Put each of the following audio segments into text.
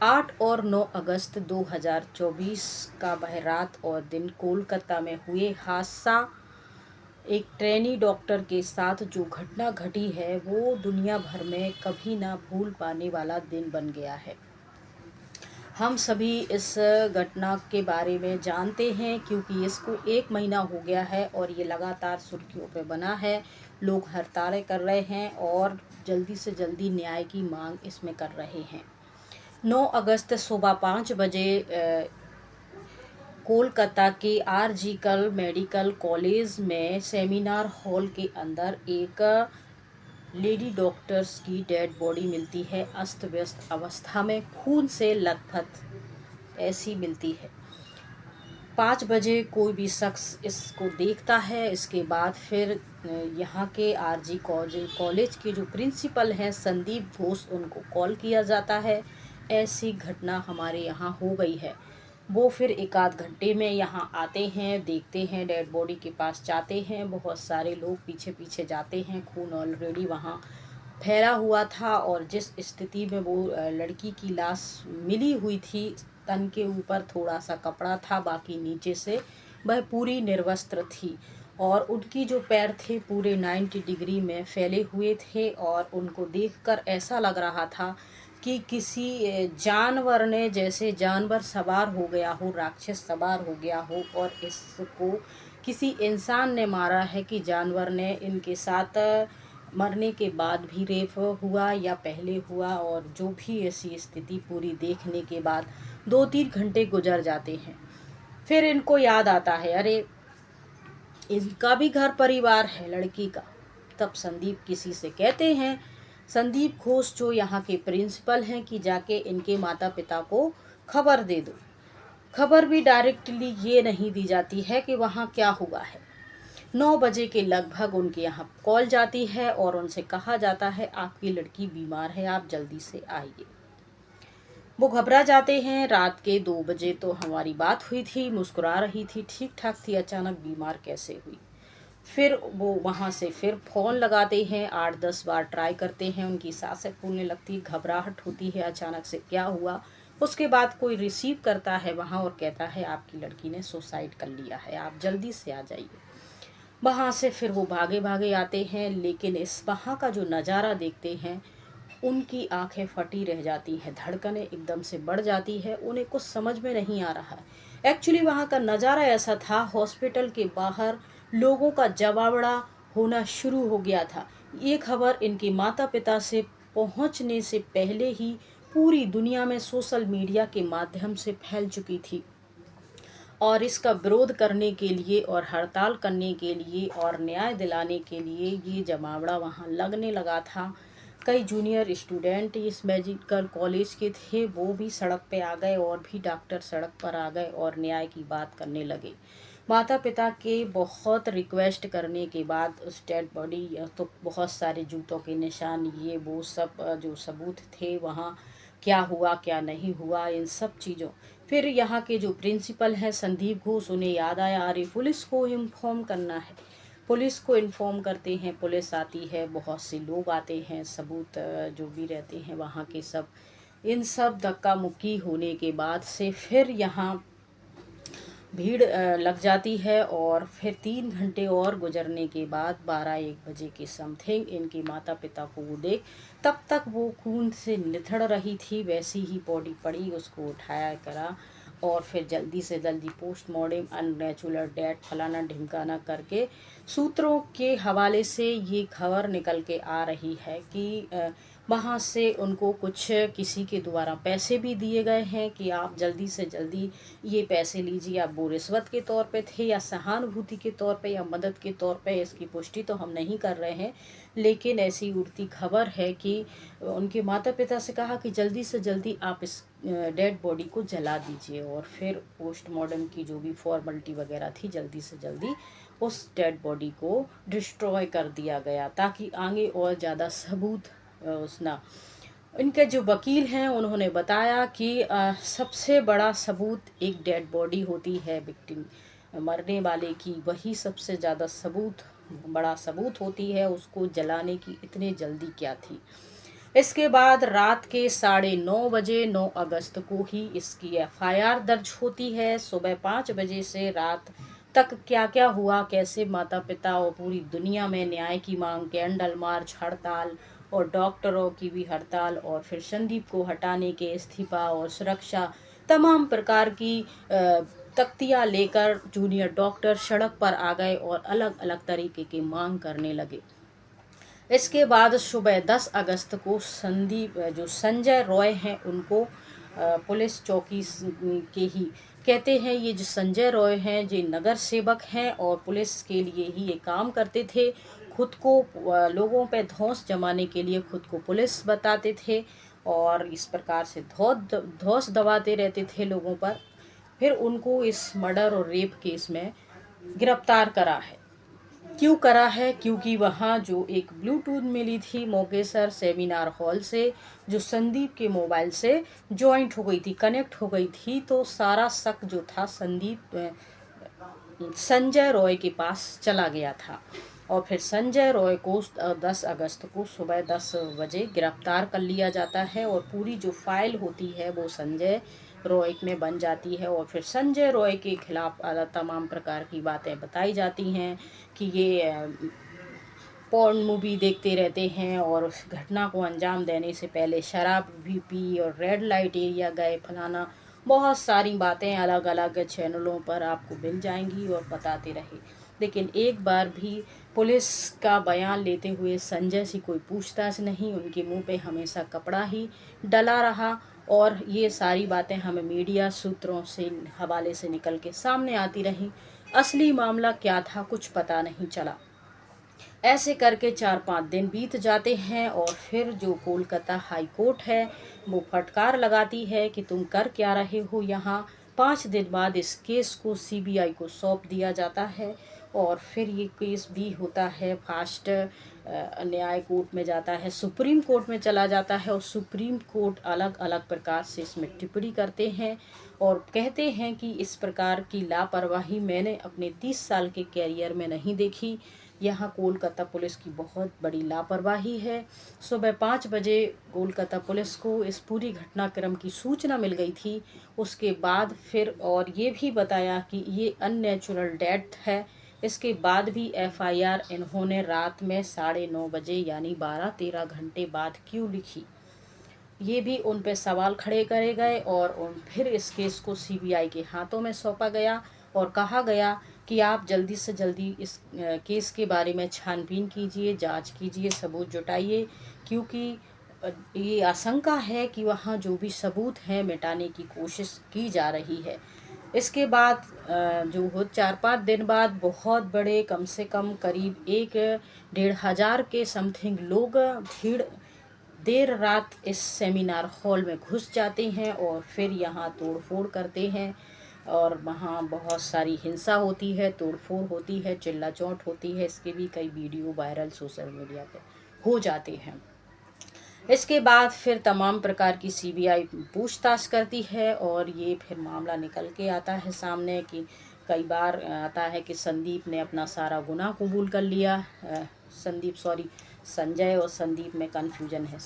8 और 9 अगस्त 2024 का वह रात और दिन कोलकाता में हुए हादसा, एक ट्रेनी डॉक्टर के साथ जो घटना घटी है वो दुनिया भर में कभी ना भूल पाने वाला दिन बन गया है। हम सभी इस घटना के बारे में जानते हैं क्योंकि इसको 1 महीना हो गया है और ये लगातार सुर्खियों पे बना है। लोग हड़तालें कर रहे हैं और जल्दी से जल्दी न्याय की मांग इसमें कर रहे हैं। 9 अगस्त सुबह 5 बजे कोलकाता के आरजीकर मेडिकल कॉलेज में सेमिनार हॉल के अंदर एक लेडी डॉक्टर्स की डेड बॉडी मिलती है, अस्त व्यस्त अवस्था में, खून से लथपथ ऐसी मिलती है। 5 बजे कोई भी शख्स इसको देखता है। इसके बाद फिर यहाँ के आरजी कॉलेज के जो प्रिंसिपल हैं संदीप घोष, उनको कॉल किया जाता है, ऐसी घटना हमारे यहाँ हो गई है। वो फिर 1 आध घंटे में यहाँ आते हैं, देखते हैं, डेड बॉडी के पास जाते हैं। बहुत सारे लोग पीछे पीछे जाते हैं, खून ऑलरेडी वहाँ फैला हुआ था और जिस स्थिति में वो लड़की की लाश मिली हुई थी, तन के ऊपर थोड़ा सा कपड़ा था, बाकी नीचे से वह पूरी निर्वस्त्र थी और उनकी जो पैर थे पूरे 90 डिग्री में फैले हुए थे और उनको देखकर ऐसा लग रहा था कि किसी जानवर ने, जैसे जानवर सवार हो गया हो, राक्षस सवार हो गया हो और इसको किसी इंसान ने मारा है कि जानवर ने इनके साथ मरने के बाद भी रेप हुआ या पहले हुआ। और जो भी ऐसी स्थिति पूरी देखने के बाद 2-3 घंटे गुजर जाते हैं। फिर इनको याद आता है, अरे इनका भी घर परिवार है लड़की का। तब संदीप किसी से कहते हैं, संदीप घोष जो यहाँ के प्रिंसिपल हैं, कि जाके इनके माता पिता को खबर दे दो। खबर भी डायरेक्टली ये नहीं दी जाती है कि वहाँ क्या हुआ है। 9 बजे के लगभग उनके यहाँ कॉल जाती है और उनसे कहा जाता है, आपकी लड़की बीमार है, आप जल्दी से आइए। वो घबरा जाते हैं। रात के 2 बजे तो हमारी बात हुई थी, मुस्कुरा रही थी, ठीक ठाक थी, अचानक बीमार कैसे हुई। फिर वो वहाँ से फिर फ़ोन लगाते हैं, 8-10 बार ट्राई करते हैं, उनकी सांसें फूलने लगती, घबराहट होती है, अचानक से क्या हुआ। उसके बाद कोई रिसीव करता है वहाँ और कहता है, आपकी लड़की ने सुसाइड कर लिया है, आप जल्दी से आ जाइए। वहाँ से फिर वो भागे भागे आते हैं, लेकिन इस वहाँ का जो नज़ारा देखते हैं, उनकी आंखें फटी रह जाती हैं, धड़कनें एकदम से बढ़ जाती है, उन्हें कुछ समझ में नहीं आ रहा है। एक्चुअली वहाँ का नज़ारा ऐसा था, हॉस्पिटल के बाहर लोगों का जमावड़ा होना शुरू हो गया था। ये खबर इनके माता पिता से पहुँचने से पहले ही पूरी दुनिया में सोशल मीडिया के माध्यम से फैल चुकी थी और इसका विरोध करने के लिए और हड़ताल करने के लिए और न्याय दिलाने के लिए ये जमावड़ा वहाँ लगने लगा था। कई जूनियर स्टूडेंट इस मेडिकल कॉलेज के थे, वो भी सड़क पे आ गए और भी डॉक्टर सड़क पर आ गए और न्याय की बात करने लगे। माता पिता के बहुत रिक्वेस्ट करने के बाद उस डेड बॉडी, तो बहुत सारे जूतों के निशान, ये वो सब जो सबूत थे वहाँ, क्या हुआ क्या नहीं हुआ, इन सब चीज़ों। फिर यहाँ के जो प्रिंसिपल हैं संदीप घोष, उन्हें याद आया, अरे पुलिस को इन्फॉर्म करना है। पुलिस को इन्फॉर्म करते हैं, पुलिस आती है, बहुत से लोग आते हैं, सबूत जो भी रहते हैं वहाँ के सब। इन सब धक्का मुक्की होने के बाद से फिर यहाँ भीड़ लग जाती है और फिर 3 घंटे और गुजरने के बाद 12-1 बजे के समथिंग इनके माता पिता को वो देख, तब तक वो खून से निथड़ रही थी, वैसी ही बॉडी पड़ी, उसको उठाया करा और फिर जल्दी से जल्दी पोस्टमार्टम, अननेचुरल डेथ, फलाना ढिमकाना करके सूत्रों के हवाले से ये खबर निकल के आ रही है कि वहाँ से उनको कुछ किसी के द्वारा पैसे भी दिए गए हैं कि आप जल्दी से जल्दी ये पैसे लीजिए। आप वो रिश्वत के तौर पे थे या सहानुभूति के तौर पे या मदद के तौर पे, इसकी पुष्टि तो हम नहीं कर रहे हैं, लेकिन ऐसी उड़ती खबर है कि उनके माता पिता से कहा कि जल्दी से जल्दी आप इस डेड बॉडी को जला दीजिए और फिर पोस्टमार्टम की जो भी फॉर्मेलिटी वगैरह थी, जल्दी से जल्दी उस डेड बॉडी को डिस्ट्रॉय कर दिया गया ताकि आगे और ज़्यादा सबूत उस ना। इनके जो वकील हैं उन्होंने बताया कि सबसे बड़ा सबूत एक डेड बॉडी होती है विक्टिम, मरने वाले की, वही सबसे ज़्यादा सबूत, बड़ा सबूत होती है। उसको जलाने की इतने जल्दी क्या थी। इसके बाद रात के 9:30 बजे 9 अगस्त को ही इसकी एफआईआर दर्ज होती है। सुबह 5 बजे से रात तक क्या क्या हुआ, कैसे माता पिता और पूरी दुनिया में न्याय की मांग, कैंडल मार्च, हड़ताल और डॉक्टरों की भी हड़ताल, और फिर संदीप को हटाने के इस्तीफा और सुरक्षा, तमाम प्रकार की तख्तियाँ लेकर जूनियर डॉक्टर सड़क पर आ गए और अलग अलग तरीके की मांग करने लगे। इसके बाद सुबह 10 अगस्त को संदीप जो संजय रॉय हैं उनको पुलिस चौकी के ही कहते हैं, ये जो संजय रॉय हैं ये नगर सेवक हैं और पुलिस के लिए ही ये काम करते थे। खुद को लोगों पे धौंस जमाने के लिए खुद को पुलिस बताते थे और इस प्रकार से धौंस दबाते रहते थे लोगों पर। फिर उनको इस मर्डर और रेप केस में गिरफ्तार करा है। क्यों करा है? क्योंकि वहाँ जो एक ब्लूटूथ मिली थी मोगेसर सेमिनार हॉल से, जो संदीप के मोबाइल से जॉइंट हो गई थी, कनेक्ट हो गई थी, तो सारा शक जो था संजय रॉय के पास चला गया था। और फिर संजय रॉय को 10 अगस्त को सुबह 10 बजे गिरफ्तार कर लिया जाता है और पूरी जो फाइल होती है वो संजय रॉय में बन जाती है। और फिर संजय रॉय के खिलाफ तमाम प्रकार की बातें बताई जाती हैं कि ये पॉर्न मूवी देखते रहते हैं और उस घटना को अंजाम देने से पहले शराब भी पी और रेड लाइट एरिया गए, फलाना, बहुत सारी बातें अलग अलग चैनलों पर आपको मिल जाएंगी और बताते रहे। लेकिन एक बार भी पुलिस का बयान लेते हुए संजय से कोई पूछताछ नहीं, उनके मुंह पे हमेशा कपड़ा ही डला रहा और ये सारी बातें हमें मीडिया सूत्रों से हवाले से निकल के सामने आती रहीं। असली मामला क्या था कुछ पता नहीं चला। ऐसे करके 4-5 दिन बीत जाते हैं और फिर जो कोलकाता हाई कोर्ट है वो फटकार लगाती है कि तुम कर क्या रहे हो यहाँ। 5 दिन बाद इस केस को सीबीआई को सौंप दिया जाता है और फिर ये केस भी होता है फास्ट न्याय कोर्ट में जाता है, सुप्रीम कोर्ट में चला जाता है और सुप्रीम कोर्ट अलग अलग प्रकार से इसमें टिप्पणी करते हैं और कहते हैं कि इस प्रकार की लापरवाही मैंने अपने 30 साल के कैरियर में नहीं देखी। यहाँ कोलकाता पुलिस की बहुत बड़ी लापरवाही है। सुबह 5 बजे कोलकाता पुलिस को इस पूरी घटनाक्रम की सूचना मिल गई थी। उसके बाद फिर और ये भी बताया कि ये अननेचुरल डेथ है। इसके बाद भी एफआईआर इन्होंने रात में 9:30 बजे यानी 12-13 घंटे बाद क्यों लिखी, ये भी उन पे सवाल खड़े करे गए और फिर इस केस को सीबीआई के हाथों में सौंपा गया और कहा गया कि आप जल्दी से जल्दी इस केस के बारे में छानबीन कीजिए, जांच कीजिए, सबूत जुटाइए, क्योंकि ये आशंका है कि वहाँ जो भी सबूत हैं मिटाने की कोशिश की जा रही है। इसके बाद जो हो 4-5 दिन बाद बहुत बड़े, कम से कम करीब 1-1.5 हज़ार के समथिंग लोग भीड़ देर रात इस सेमिनार हॉल में घुस जाते हैं और फिर यहाँ तोड़फोड़ करते हैं और वहाँ बहुत सारी हिंसा होती है, तोड़फोड़ होती है, चिल्ला-चोट होती है। इसके भी कई वीडियो वायरल सोशल मीडिया पे हो जाते हैं। इसके बाद फिर तमाम प्रकार की सीबीआई पूछताछ करती है और ये फिर मामला निकल के आता है सामने कि कई बार आता है कि संदीप ने अपना सारा गुनाह कबूल कर लिया। संजय और संदीप में कन्फ्यूजन है।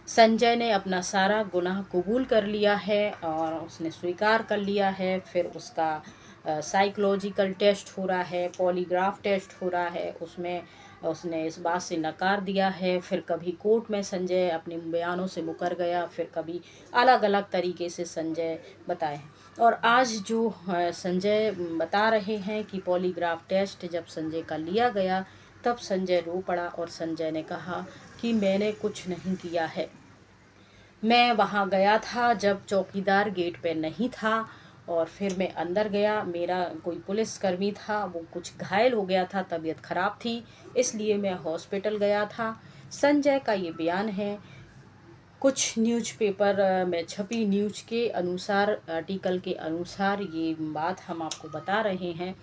संजय ने अपना सारा गुनाह कबूल कर लिया है और उसने स्वीकार कर लिया है। फिर उसका साइकोलॉजिकल टेस्ट हो रहा है, पॉलीग्राफ टेस्ट हो रहा है, उसमें उसने इस बात से नकार दिया है। फिर कभी कोर्ट में संजय अपने बयानों से मुकर गया, फिर कभी अलग अलग तरीके से संजय बताए हैं। और आज जो संजय बता रहे हैं कि पॉलीग्राफ टेस्ट जब संजय का लिया गया तब संजय रो पड़ा और संजय ने कहा कि मैंने कुछ नहीं किया है। मैं वहाँ गया था जब चौकीदार गेट पे नहीं था और फिर मैं अंदर गया, मेरा कोई पुलिसकर्मी था, वो कुछ घायल हो गया था, तबीयत ख़राब थी, इसलिए मैं हॉस्पिटल गया था। संजय का ये बयान है। कुछ न्यूज़पेपर में छपी न्यूज़ के अनुसार, आर्टिकल के अनुसार ये बात हम आपको बता रहे हैं।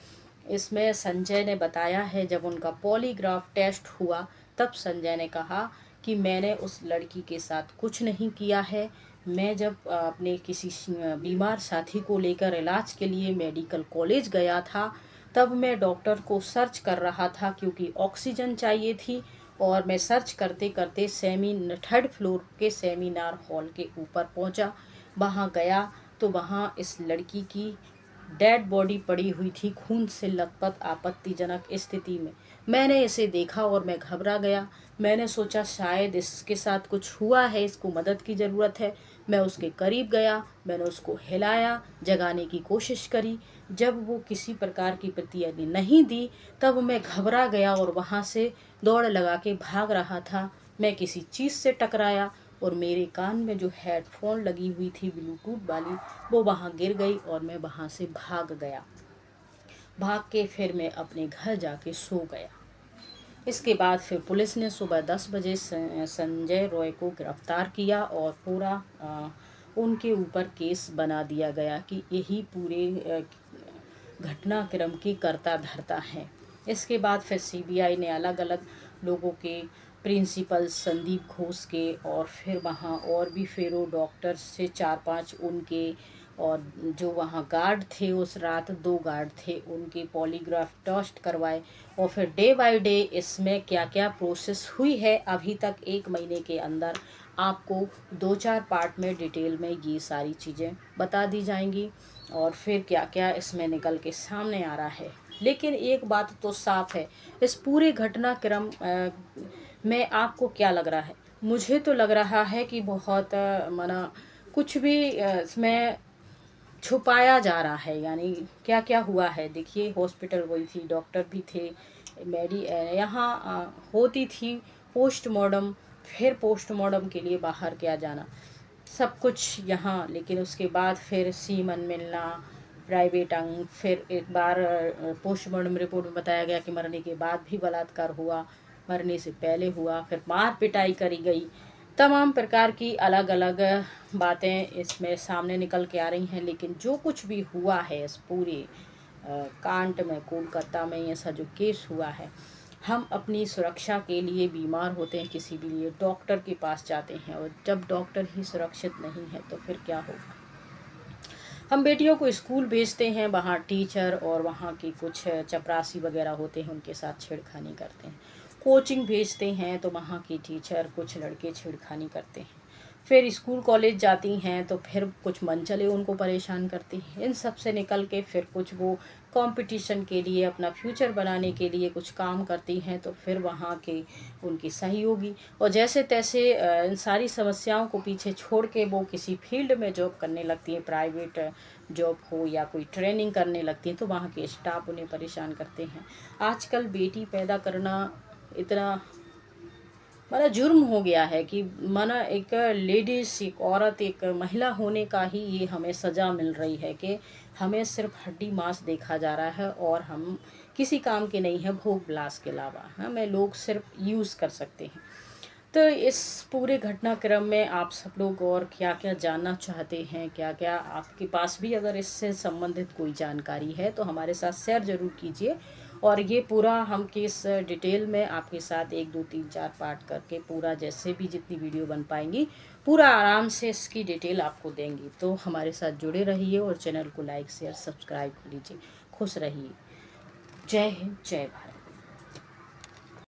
इसमें संजय ने बताया है जब उनका पॉलीग्राफ टेस्ट हुआ तब संजय ने कहा कि मैंने उस लड़की के साथ कुछ नहीं किया है। मैं जब अपने किसी बीमार साथी को लेकर इलाज के लिए मेडिकल कॉलेज गया था तब मैं डॉक्टर को सर्च कर रहा था क्योंकि ऑक्सीजन चाहिए थी और मैं सर्च करते करते थर्ड फ्लोर के सेमिनार हॉल के ऊपर पहुंचा। वहां गया तो वहां इस लड़की की डेड बॉडी पड़ी हुई थी, खून से लथपथ आपत्तिजनक स्थिति में। मैंने इसे देखा और मैं घबरा गया। मैंने सोचा शायद इसके साथ कुछ हुआ है, इसको मदद की ज़रूरत है। मैं उसके करीब गया, मैंने उसको हिलाया, जगाने की कोशिश करी। जब वो किसी प्रकार की प्रतिक्रिया नहीं दी, तब मैं घबरा गया और वहाँ से दौड़ लगा के भाग रहा था। मैं किसी चीज़ से टकराया और मेरे कान में जो हेडफोन लगी हुई थी ब्लूटूथ वाली, वो वहाँ गिर गई और मैं वहाँ से भाग गया। भाग के फिर मैं अपने घर जाके सो गया। इसके बाद फिर पुलिस ने सुबह 10 बजे संजय रॉय को गिरफ्तार किया और पूरा उनके ऊपर केस बना दिया गया कि यही पूरे घटनाक्रम की कर्ता धर्ता है। इसके बाद फिर सीबीआई ने अलग अलग लोगों के, प्रिंसिपल संदीप घोष के और फिर वहाँ और भी फेरो डॉक्टर से 4-5 उनके, और जो वहाँ गार्ड थे उस रात 2 गार्ड थे, उनके पॉलीग्राफ टेस्ट करवाए। और फिर डे बाय डे इसमें क्या क्या प्रोसेस हुई है, अभी तक 1 महीने के अंदर आपको 2-4 पार्ट में डिटेल में ये सारी चीज़ें बता दी जाएंगी और फिर क्या क्या इसमें निकल के सामने आ रहा है। लेकिन एक बात तो साफ है, इस पूरे घटनाक्रम में आपको क्या लग रहा है? मुझे तो लग रहा है कि बहुत माना कुछ भी इसमें छुपाया जा रहा है। यानी क्या क्या हुआ है, देखिए हॉस्पिटल वही थी, डॉक्टर भी थे, यहाँ होती थी पोस्टमार्टम, फिर पोस्टमार्टम के लिए बाहर क्या जाना, सब कुछ यहाँ। लेकिन उसके बाद फिर सीमन मिलना, प्राइवेट अंग, फिर एक बार पोस्टमार्टम रिपोर्ट में बताया गया कि मरने के बाद भी बलात्कार हुआ, मरने से पहले हुआ, फिर मार पिटाई करी गई। तमाम प्रकार की अलग अलग बातें इसमें सामने निकल के आ रही हैं। लेकिन जो कुछ भी हुआ है इस पूरे कांड में, कोलकाता में ऐसा जो केस हुआ है, हम अपनी सुरक्षा के लिए बीमार होते हैं, किसी भी लिए डॉक्टर के पास जाते हैं, और जब डॉक्टर ही सुरक्षित नहीं है तो फिर क्या होगा। हम बेटियों को स्कूल भेजते हैं, वहाँ टीचर और वहाँ के कुछ चपरासी वगैरह होते हैं, उनके साथ छेड़खानी करते हैं। कोचिंग भेजते हैं तो वहाँ की टीचर, कुछ लड़के छेड़खानी करते हैं। फिर स्कूल कॉलेज जाती हैं तो फिर कुछ मनचले उनको परेशान करते हैं। इन सब से निकल के फिर कुछ वो कंपटीशन के लिए, अपना फ्यूचर बनाने के लिए कुछ काम करती हैं, तो फिर वहाँ के उनकी सहयोगी, और जैसे तैसे इन सारी समस्याओं को पीछे छोड़ के वो किसी फील्ड में जॉब करने लगती हैं, प्राइवेट जॉब हो या कोई ट्रेनिंग करने लगती हैं, तो वहाँ के स्टाफ उन्हें परेशान करते हैं। आजकल बेटी पैदा करना इतना माना जुर्म हो गया है कि माना एक लेडीज, एक औरत, एक महिला होने का ही ये हमें सज़ा मिल रही है कि हमें सिर्फ हड्डी मांस देखा जा रहा है और हम किसी काम के नहीं हैं, भोग विलास के अलावा हमें लोग सिर्फ यूज़ कर सकते हैं। तो इस पूरे घटनाक्रम में आप सब लोग और क्या क्या जानना चाहते हैं, क्या क्या आपके पास भी अगर इससे संबंधित कोई जानकारी है तो हमारे साथ शेयर ज़रूर कीजिए। और ये पूरा हम केस डिटेल में आपके साथ 1 2 3 4 पार्ट करके पूरा, जैसे भी जितनी वीडियो बन पाएंगी, पूरा आराम से इसकी डिटेल आपको देंगी। तो हमारे साथ जुड़े रहिए और चैनल को लाइक शेयर सब्सक्राइब कीजिए। खुश रहिए। जय हिंद, जय भारत।